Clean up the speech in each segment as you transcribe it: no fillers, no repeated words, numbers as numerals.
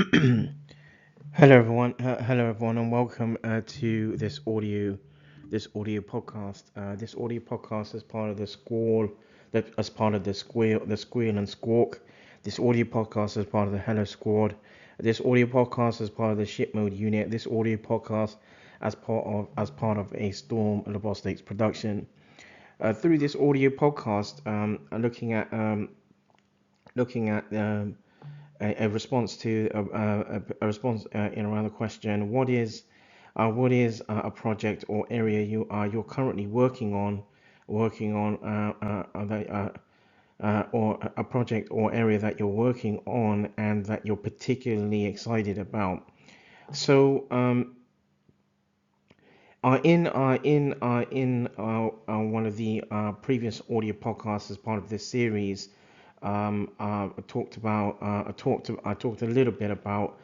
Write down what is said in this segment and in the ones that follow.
Hello everyone, and welcome to this audio podcast. This audio podcast is part of as part of the Squeal and Squark. This audio podcast is part of the Hello Squad. This audio podcast is part of the Ship Mode Unit. This audio podcast as part of a ZtormLabostix production. Through this audio podcast, looking at a response to a response in around the question, what is a project or area you're currently working on or a project or area that you're working on and that you're particularly excited about. So one of the previous audio podcasts as part of this series, I talked a little bit about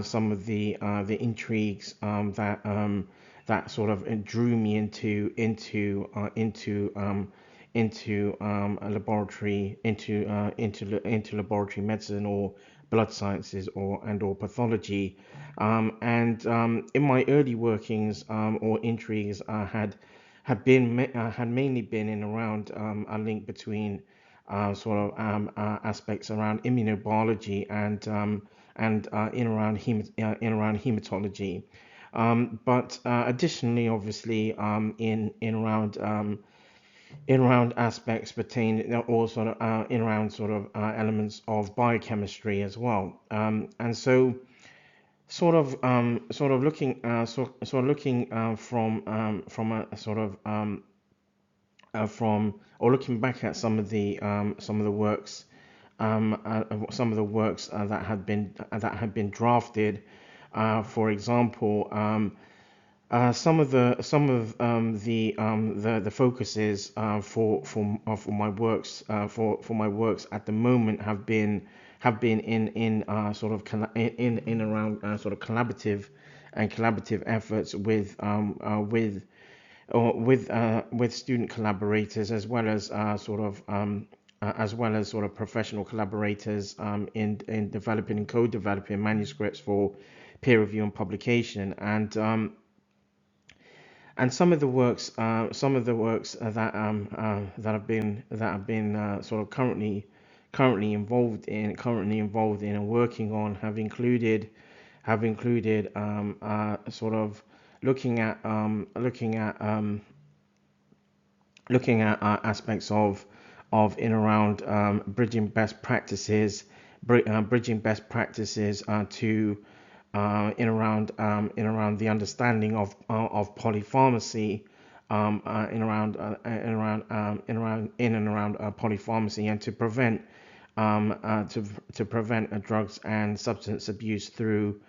some of the intrigues that sort of drew me into a laboratory into laboratory medicine or blood sciences or pathology. And in my early workings or intrigues, had mainly been in around a link between aspects around immunobiology and in around hematology. But additionally, obviously, in around aspects pertain or sort of in around sort of elements of biochemistry as well. And so sort of looking from a sort of from or looking back at some of the works that had been drafted. For example, the focuses for my works at the moment have been in sort of in around sort of collaborative efforts with student collaborators as well as sort of professional collaborators in developing and co-developing manuscripts for peer review and publication. And some of the works that have been sort of currently involved in and working on have included sort of looking at aspects of in around bridging best practices to in around the understanding of polypharmacy, in and around polypharmacy, and to prevent drugs and substance abuse through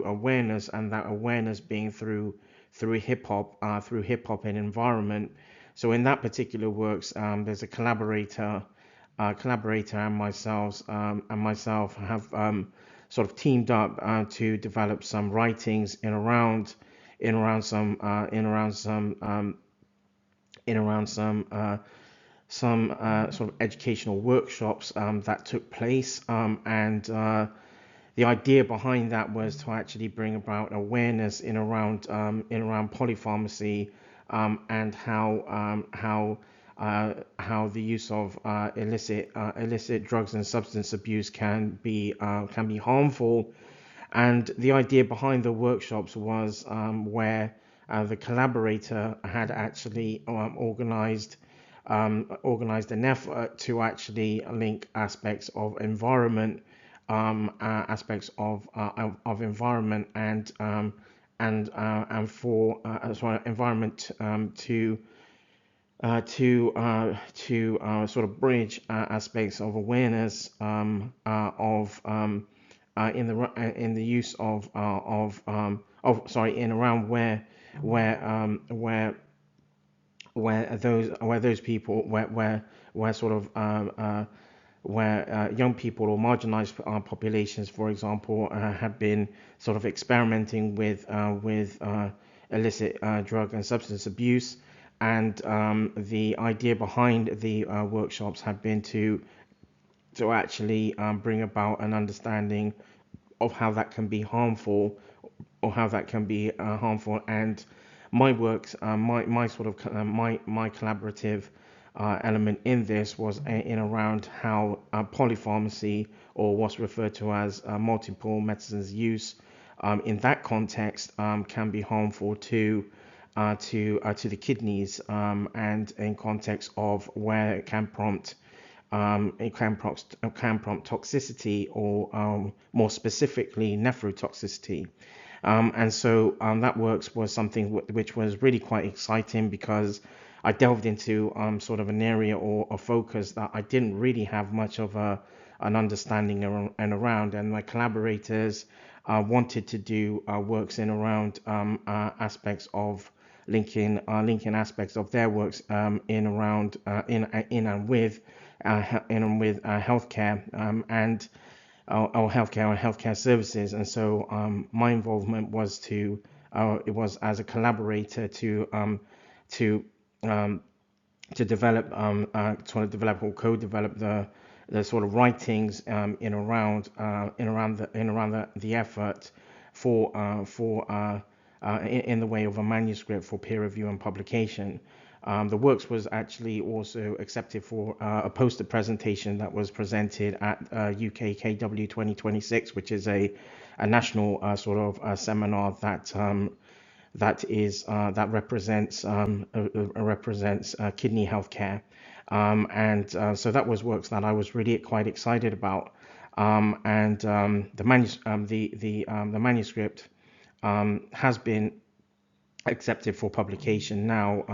awareness, and that awareness being through hip hop and environment. So in that particular works, there's a collaborator and myself have sort of teamed up to develop some writings in around some in around some in around some sort of educational workshops that took place, and the idea behind that was to actually bring about awareness in around polypharmacy, and how the use of illicit drugs and substance abuse can be harmful. And the idea behind the workshops was where the collaborator had actually organized an effort to actually link aspects of environment, environment and for sorry, environment to sort of bridge aspects of awareness of in the use of sorry in around where where those people where sort of where young people or marginalized populations, for example, have been sort of experimenting with illicit drug and substance abuse. And the idea behind the workshops have been to actually bring about an understanding of how that can be harmful, or how that can be harmful. And my works, my sort of my collaborative element in this was in around how polypharmacy, or what's referred to as multiple medicines use, in that context can be harmful to the kidneys, and in context of where it can prompt toxicity, or more specifically nephrotoxicity. And so that works was something which was really quite exciting, because I delved into sort of an area or a focus that I didn't really have much of an understanding around, and my collaborators wanted to do works in around aspects of linking aspects of their works in around in and with healthcare, and our healthcare services. And so my involvement was it was as a collaborator to um, to develop sort of develop or co-develop the sort of writings in around the effort in the way of a manuscript for peer review and publication. The works was actually also accepted for a poster presentation that was presented at UKKW 2026, which is a national sort of seminar that represents kidney healthcare. And so that was works that I was really quite excited about. And the manuscript has been accepted for publication now.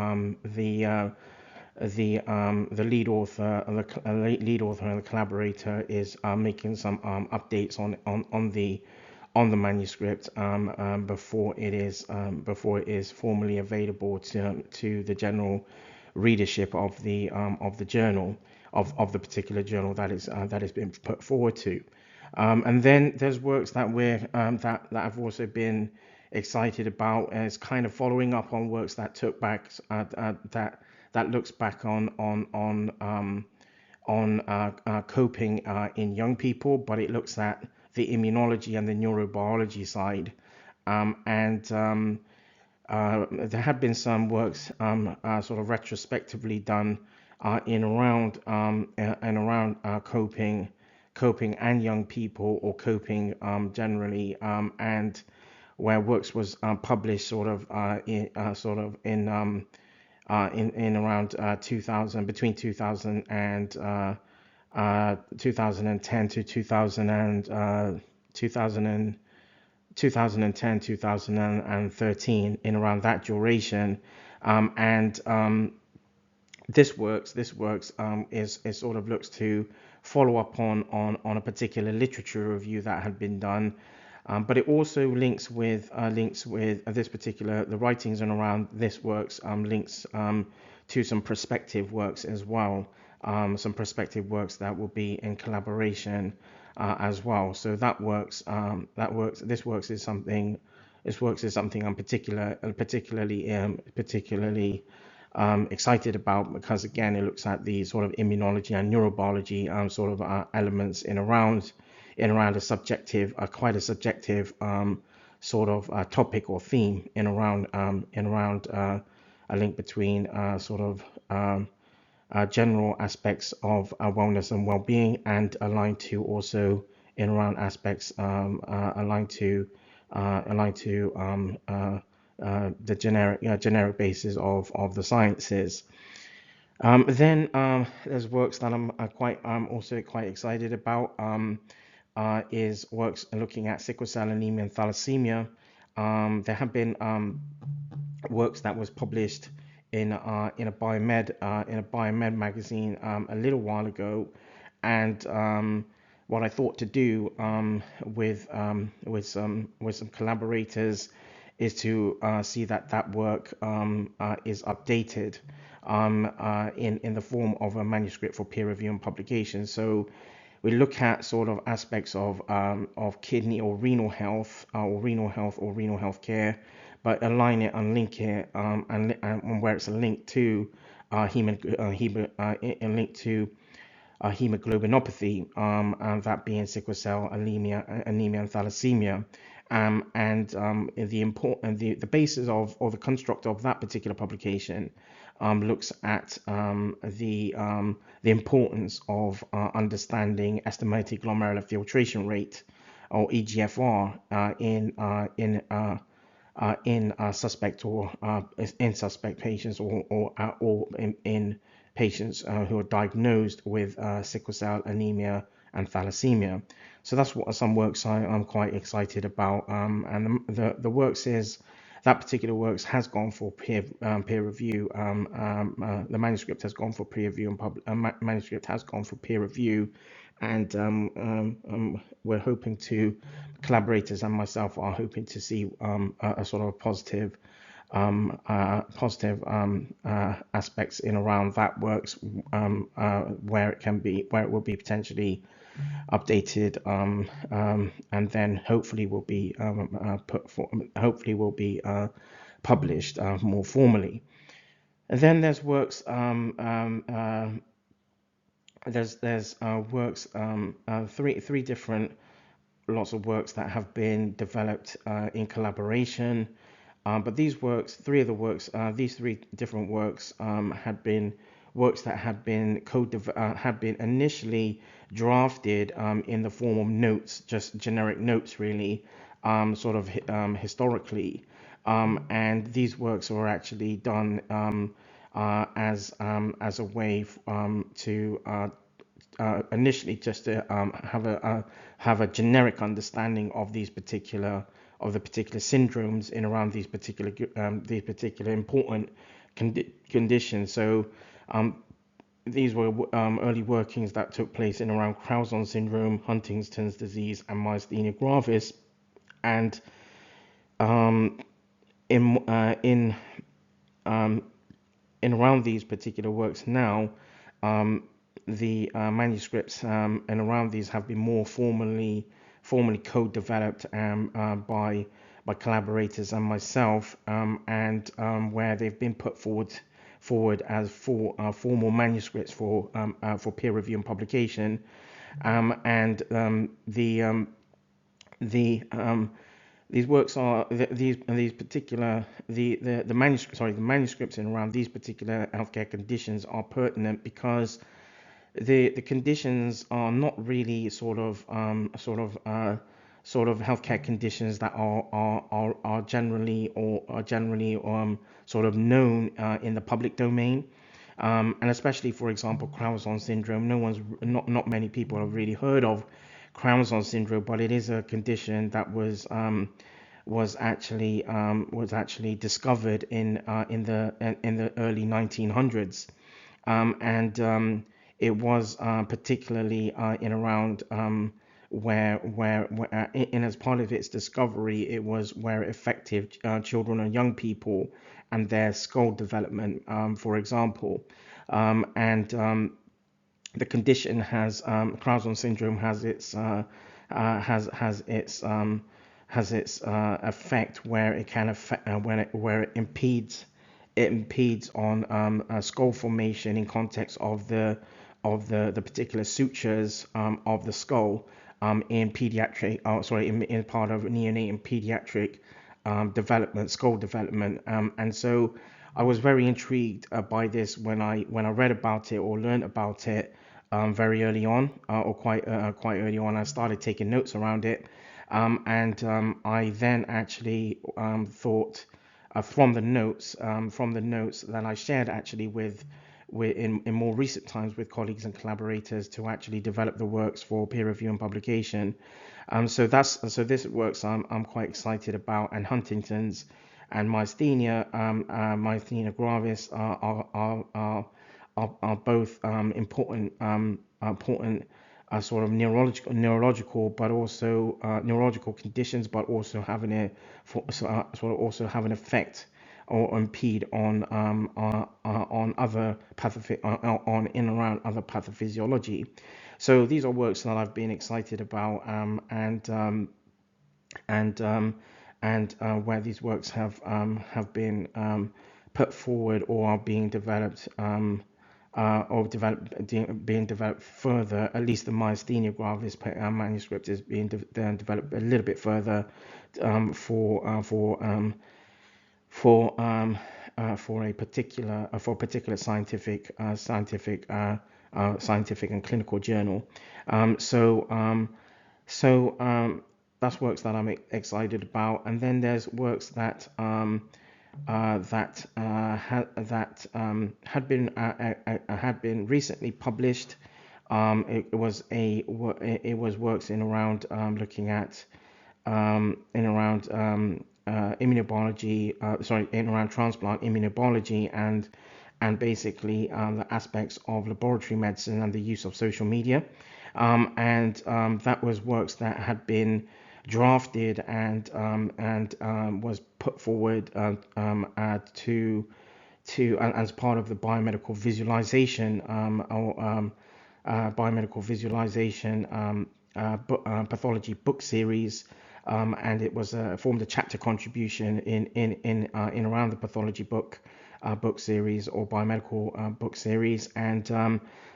The lead author, and the collaborator is making some updates on the manuscript before it is formally available to the general readership of the journal, of the particular journal that is being put forward to. And then there's works that I've also been excited about, as kind of following up on works that took back that looks back on coping in young people, but it looks at the immunology and the neurobiology side. And there have been some works sort of retrospectively done in around and around coping and young people, or coping generally, and where works was published sort of in around 2000, between 2000 and 2010 to 2010, 2013, in around that duration. And this works is sort of looks to follow up on a particular literature review that had been done. But it also links with this particular, the writings and around this works links to some prospective works as well, some prospective works that will be in collaboration as well. So this works is something I'm particularly excited about, because again it looks at the sort of immunology and neurobiology sort of elements in around a subjective, quite a subjective sort of topic or theme in around a link between sort of general aspects of wellness and well-being, and aligned to also in around aspects aligned to the generic basis of the sciences. Then there's works that I'm also quite excited about. Is works looking at sickle cell anemia and thalassemia. There have been works that was published in a biomed magazine a little while ago, and what I thought to do with some collaborators is to see that work is updated in the form of a manuscript for peer review and publication. So we look at sort of aspects of kidney or renal health, or renal health care, but align it and link it, and where it's linked to hemoglobinopathy, and that being sickle cell anemia, and thalassemia. And the basis of, or the construct of that particular publication looks at the importance of understanding estimated glomerular filtration rate, or EGFR, in suspect or in suspect patients, or in patients who are diagnosed with sickle cell anemia and thalassemia. So that's what some works I'm quite excited about. And the works is that particular works has gone for peer review. The manuscript has gone for peer review, and manuscript has gone for peer review, and we're hoping to, collaborators and myself are hoping to see a sort of positive aspects in around that works, where it will be potentially updated, and then hopefully will be published more formally. And then there's works works, three different lots of works that have been developed in collaboration. But these works, these three different works had been works that had been had been initially drafted in the form of notes, just generic notes, really, historically. And these works were actually done as a way to initially just to have a generic understanding of the particular syndromes in around these particular important conditions. So these were early workings that took place in around Crouzon syndrome, Huntington's disease, and myasthenia gravis. And in around these particular works now, the manuscripts and around these have been more formally co-developed by collaborators and myself, and where they've been put forward as formal manuscripts for peer review and publication. And these works are these particular the manuscripts in around these particular healthcare conditions are pertinent because the conditions are not really sort of healthcare conditions that are generally sort of known in the public domain. And especially, for example, Crouzon syndrome. Not many people have really heard of Crouzon syndrome, but it is a condition that was actually discovered in the early 1900s, and it was particularly in around where in as part of its discovery, it was where it affected children and young people and their skull development, for example. And the condition has Crouzon syndrome has its effect where it can affect where it impedes on skull formation in context of the particular sutures of the skull in pediatric, in part of neonate and pediatric skull development, and so I was very intrigued by this when I read about it or learned about it very early on, or quite early on. I started taking notes around it, and I then actually thought from the notes that I shared actually with in more recent times with colleagues and collaborators to actually develop the works for peer review and publication. So this works I'm quite excited about, and Huntington's and myasthenia gravis are both important sort of neurological, but also neurological conditions, but also having also have an effect or impede on other on in and around other pathophysiology. So these are works that I've been excited about, and where these works have been put forward or are being developed being developed further. At least the myasthenia gravis manuscript is being developed a little bit further for for a particular scientific and clinical journal. Um, so um, so that's works that I'm excited about. And then there's works that had been recently published. It was works in around looking at in around immunobiology, in around transplant immunobiology and basically the aspects of laboratory medicine and the use of social media. And that was works that had been drafted and was put forward as part of the biomedical visualization pathology book series, and it was formed a chapter contribution in around the pathology book series or biomedical book series. And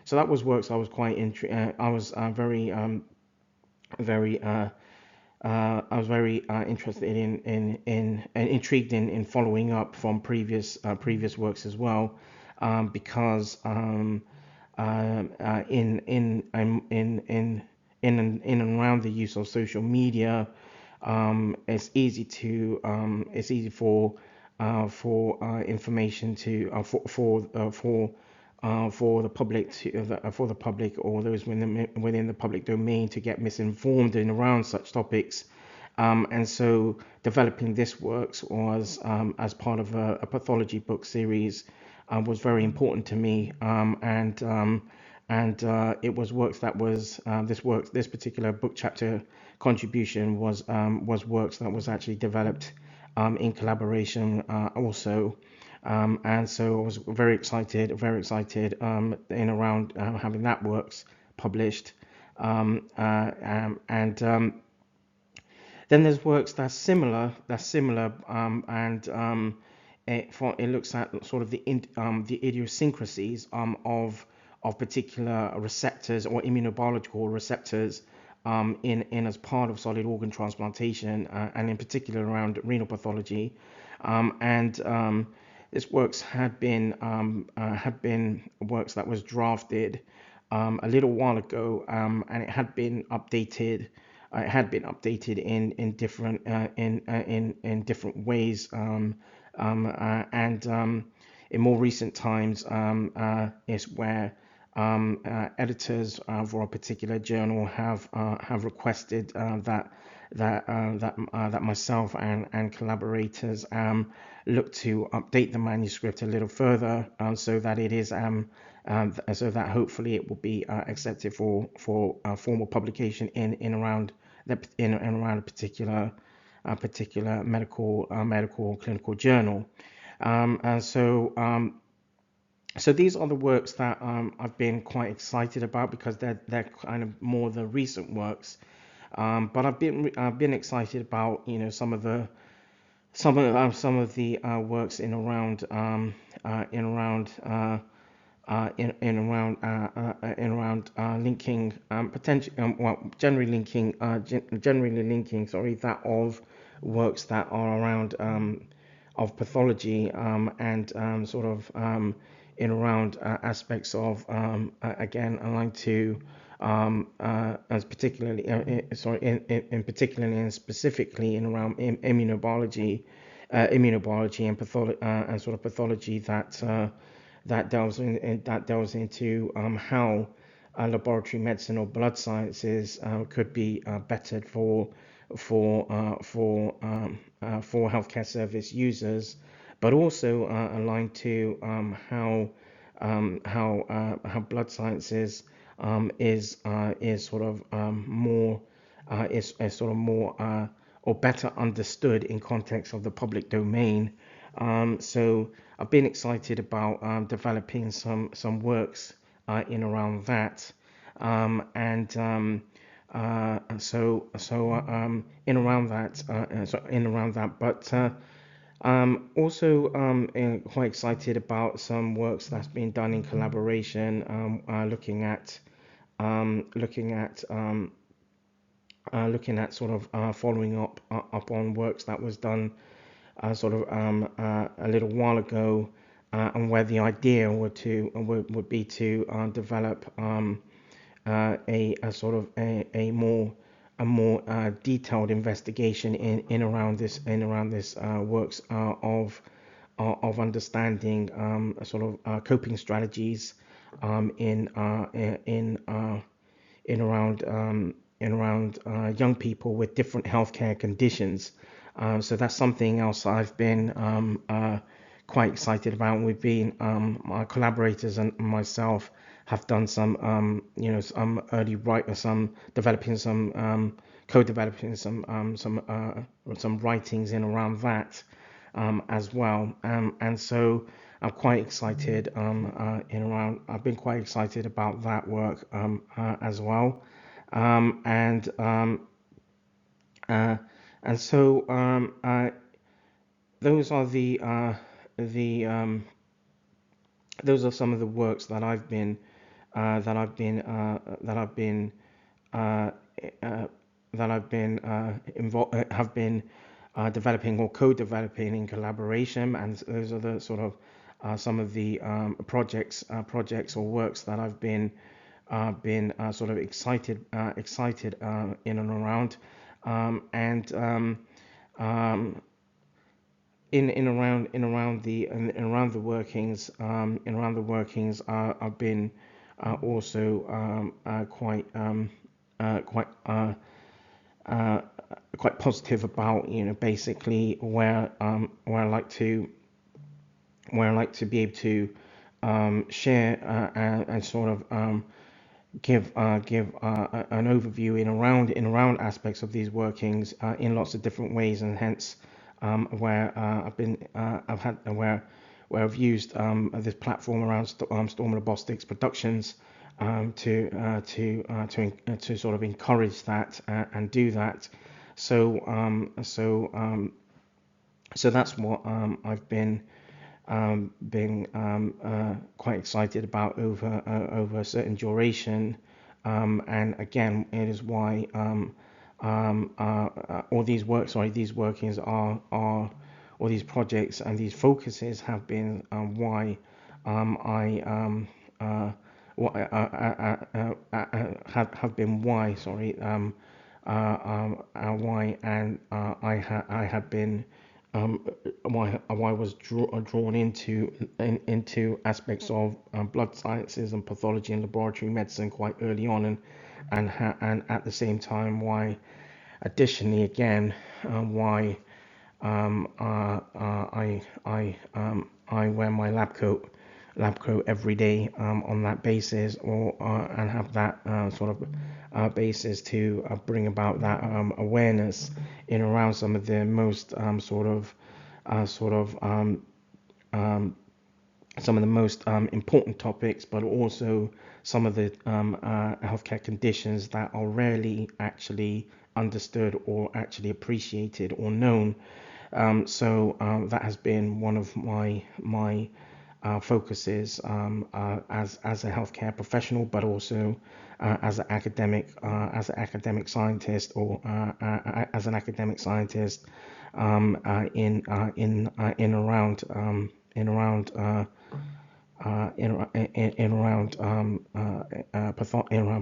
so that was works I was quite I was very I was very interested in intrigued in following up from previous works as well, because in and around the use of social media, it's easy for information to for the public for the public or those within the public domain to get misinformed in around such topics. And so developing this works was as part of a pathology book series was very important to me. And it was works that was this particular book chapter contribution was works that was actually developed in collaboration also. And so I was very excited in around having that works published. And Then there's works that's similar, it looks at sort of the idiosyncrasies of particular receptors or immunobiological receptors in as part of solid organ transplantation, and in particular around renal pathology. And This works had been works that was drafted a little while ago, and it had been updated. It had been updated in different ways, and in more recent times, is where editors for a particular journal have requested that myself and collaborators look to update the manuscript a little further, so that it is so that hopefully it will be accepted for formal publication in around a particular medical clinical journal. And so these are the works that I've been quite excited about, because they're kind of more the recent works. But I've been excited about some of the works in around linking potential generally linking, sorry, that of works that are around of pathology, and sort of in around aspects of again aligned to as particularly in particularly and specifically in around immunobiology, and and sort of pathology that delves into how laboratory medicine or blood sciences could be bettered for healthcare service users, but also aligned to how blood sciences is sort of more is sort of more or better understood in context of the public domain. So I've been excited about developing some works in around that, and in around that, but Also, quite excited about some works that's been done in collaboration, looking at sort of following up on works that was done a little while ago, and where the idea would be to develop a sort of a more detailed investigation in around this works of understanding sort of coping strategies in in around young people with different healthcare conditions. So that's something else I've been quite excited about. We've been my collaborators and myself have done some some early write some developing some co-developing some writings in around that as well. And so I'm quite excited in around. I've been quite excited about that work as well. Um, and um, uh, and so those are the those are some of the works that I've been that I've been uh, uh, have been developing or co-developing in collaboration, and those are the sort of some of the projects or works that I've been sort of excited in and around, and in around the workings I've been also quite uh, quite positive about basically where I like to be able to share and sort of give an overview in around aspects of these workings in lots of different ways, and hence where I've had where I've used this platform around ZtormLabostix Productions to sort of encourage that and do that. So so that's what I've been quite excited about over a certain duration, and again, it is why all these workings all these projects and these focuses have been why I what have been why why and I have been why I was drawn into aspects of blood sciences and pathology and laboratory medicine quite early on, and at the same time why additionally again why I wear my lab coat every day on that basis, or and have that sort of basis to bring about that awareness in around some of the most sort of some of the most important topics, but also some of the healthcare conditions that are rarely actually understood or actually appreciated or known. That has been one of my focuses as a healthcare professional, but also as an academic scientist, or as an academic scientist in around in around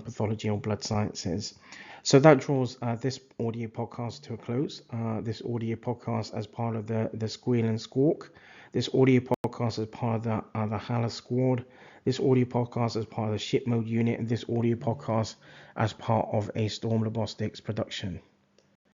pathology or blood sciences. So that draws this audio podcast to a close. This audio podcast as part of the Squeal and Squark. This audio podcast as part of the Hala Squad. This audio podcast as part of the Ship Mode Unit, and this audio podcast as part of a ZtormLabostix production.